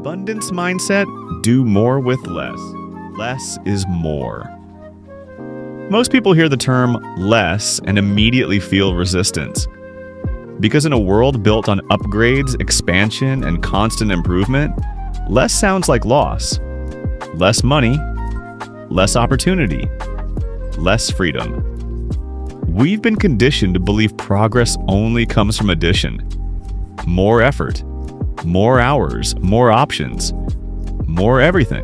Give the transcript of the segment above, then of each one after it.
Abundance mindset, do more with less. Less is more. Most people hear the term less and immediately feel resistance. Because in a world built on upgrades, expansion, and constant improvement, less sounds like loss. Less money, less opportunity, less freedom. We've been conditioned to believe progress only comes from addition. More effort, more hours, more options, more everything.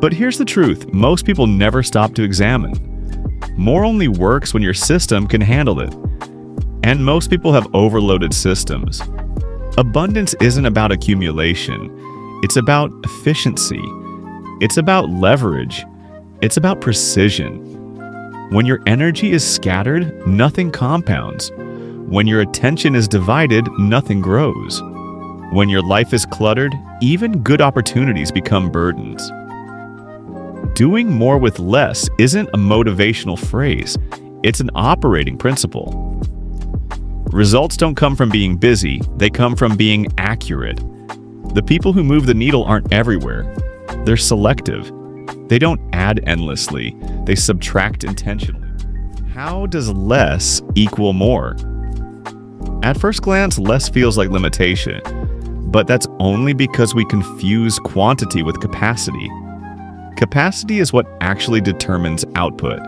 But here's the truth, most people never stop to examine. More only works when your system can handle it. And most people have overloaded systems. Abundance isn't about accumulation. It's about efficiency. It's about leverage. It's about precision. When your energy is scattered, nothing compounds. When your attention is divided, nothing grows. When your life is cluttered, even good opportunities become burdens. Doing more with less isn't a motivational phrase. It's an operating principle. Results don't come from being busy, they come from being accurate. The people who move the needle aren't everywhere. They're selective. They don't add endlessly, they subtract intentionally. How does less equal more? At first glance, less feels like limitation, but that's only because we confuse quantity with capacity. Capacity is what actually determines output.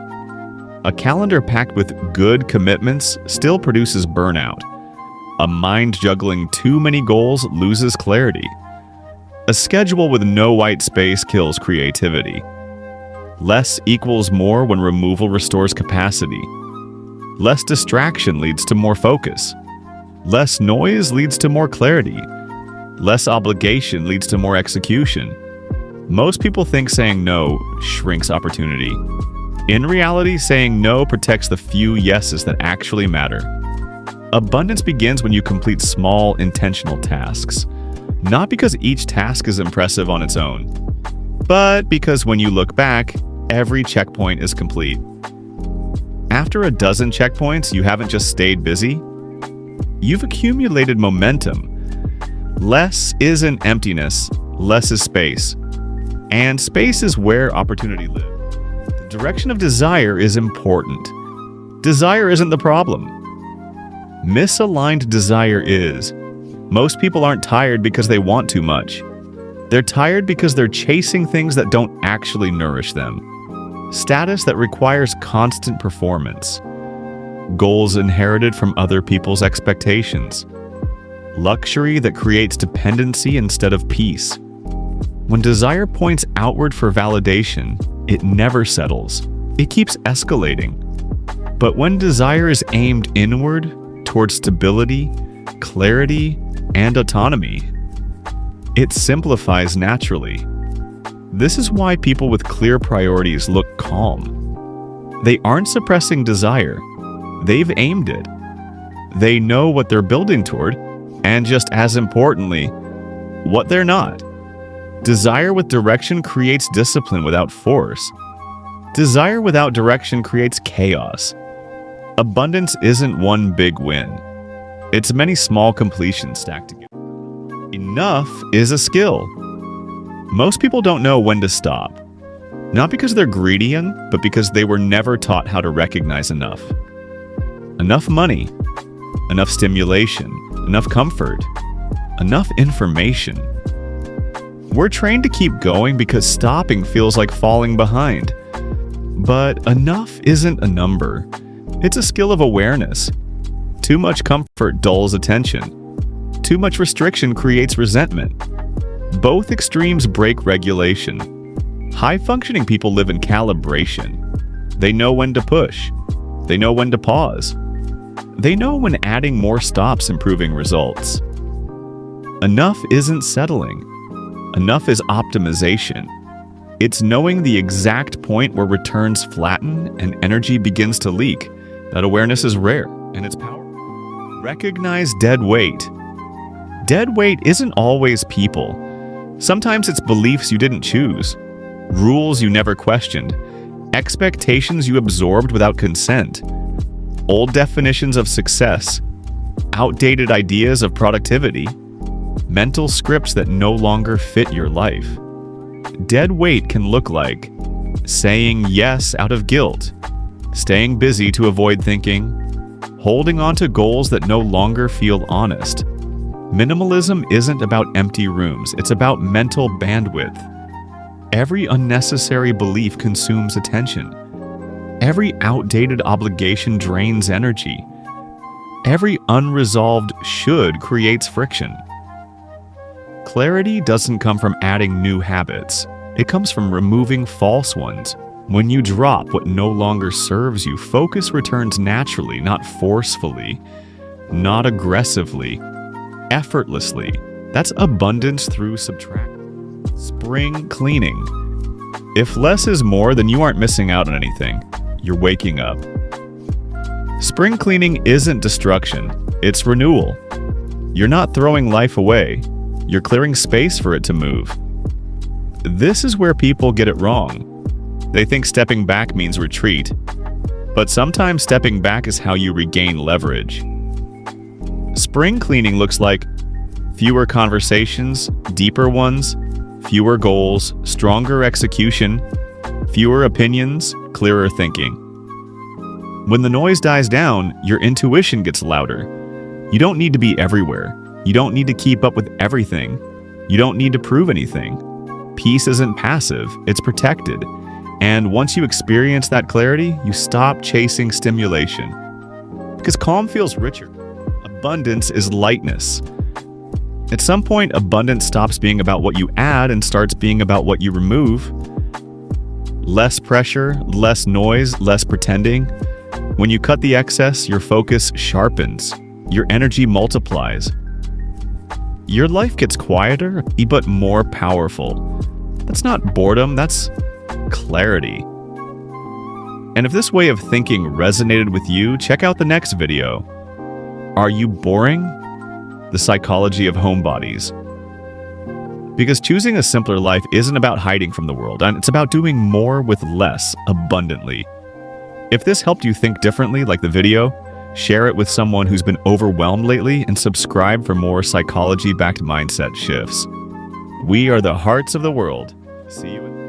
A calendar packed with good commitments still produces burnout. A mind juggling too many goals loses clarity. A schedule with no white space kills creativity. Less equals more when removal restores capacity. Less distraction leads to more focus. Less noise leads to more clarity. Less obligation leads to more execution. Most people think saying no shrinks opportunity. In reality, saying no protects the few yeses that actually matter. Abundance begins when you complete small, intentional tasks. Not because each task is impressive on its own, but because when you look back, every checkpoint is complete. After a dozen checkpoints, you haven't just stayed busy. You've accumulated momentum. Less isn't emptiness, less is space. And space is where opportunity lives. The direction of desire is important. Desire isn't the problem. Misaligned desire is. Most people aren't tired because they want too much. They're tired because they're chasing things that don't actually nourish them. Status that requires constant performance. Goals inherited from other people's expectations. Luxury that creates dependency instead of peace. When desire points outward for validation, it never settles. It keeps escalating. But when desire is aimed inward, towards stability, clarity, and autonomy, it simplifies naturally. This is why people with clear priorities look calm. They aren't suppressing desire. They've aimed it. They know what they're building toward, and just as importantly, what they're not. Desire with direction creates discipline without force. Desire without direction creates chaos. Abundance isn't one big win. It's many small completions stacked together. Enough is a skill. Most people don't know when to stop. Not because they're greedy, but because they were never taught how to recognize enough. Enough money, enough stimulation, enough comfort, enough information. We're trained to keep going because stopping feels like falling behind. But enough isn't a number. It's a skill of awareness. Too much comfort dulls attention. Too much restriction creates resentment. Both extremes break regulation. High-functioning people live in calibration. They know when to push. They know when to pause. They know when adding more stops improving results. Enough isn't settling. Enough is optimization. It's knowing the exact point where returns flatten and energy begins to leak. That awareness is rare, and it's powerful. Recognize dead weight. Dead weight isn't always people. Sometimes it's beliefs you didn't choose, rules you never questioned, expectations you absorbed without consent, old definitions of success, outdated ideas of productivity, mental scripts that no longer fit your life. Dead weight can look like saying yes out of guilt, staying busy to avoid thinking, holding on to goals that no longer feel honest. Minimalism isn't about empty rooms, it's about mental bandwidth. Every unnecessary belief consumes attention. Every outdated obligation drains energy. Every unresolved should creates friction. Clarity doesn't come from adding new habits. It comes from removing false ones. When you drop what no longer serves you, focus returns naturally, not forcefully, not aggressively, effortlessly. That's abundance through subtraction. Spring cleaning. If less is more, then you aren't missing out on anything. You're waking up. Spring cleaning isn't destruction, it's renewal. You're not throwing life away. You're clearing space for it to move. This is where people get it wrong. They think stepping back means retreat, but sometimes stepping back is how you regain leverage. Spring cleaning looks like fewer conversations, deeper ones, fewer goals, stronger execution, fewer opinions, clearer thinking. When the noise dies down, your intuition gets louder. You don't need to be everywhere. You don't need to keep up with everything. You don't need to prove anything. Peace isn't passive, it's protected. And once you experience that clarity, you stop chasing stimulation. Because calm feels richer. Abundance is lightness. At some point, abundance stops being about what you add and starts being about what you remove. Less pressure, less noise, less pretending. When you cut the excess, your focus sharpens. Your energy multiplies. Your life gets quieter, but more powerful. That's not boredom, that's clarity. And if this way of thinking resonated with you, check out the next video. Are you boring? The psychology of homebodies. Because choosing a simpler life isn't about hiding from the world, and it's about doing more with less abundantly. If this helped you think differently, like the video, share it with someone who's been overwhelmed lately, and subscribe for more psychology-backed mindset shifts. We are the hearts of the world. See you in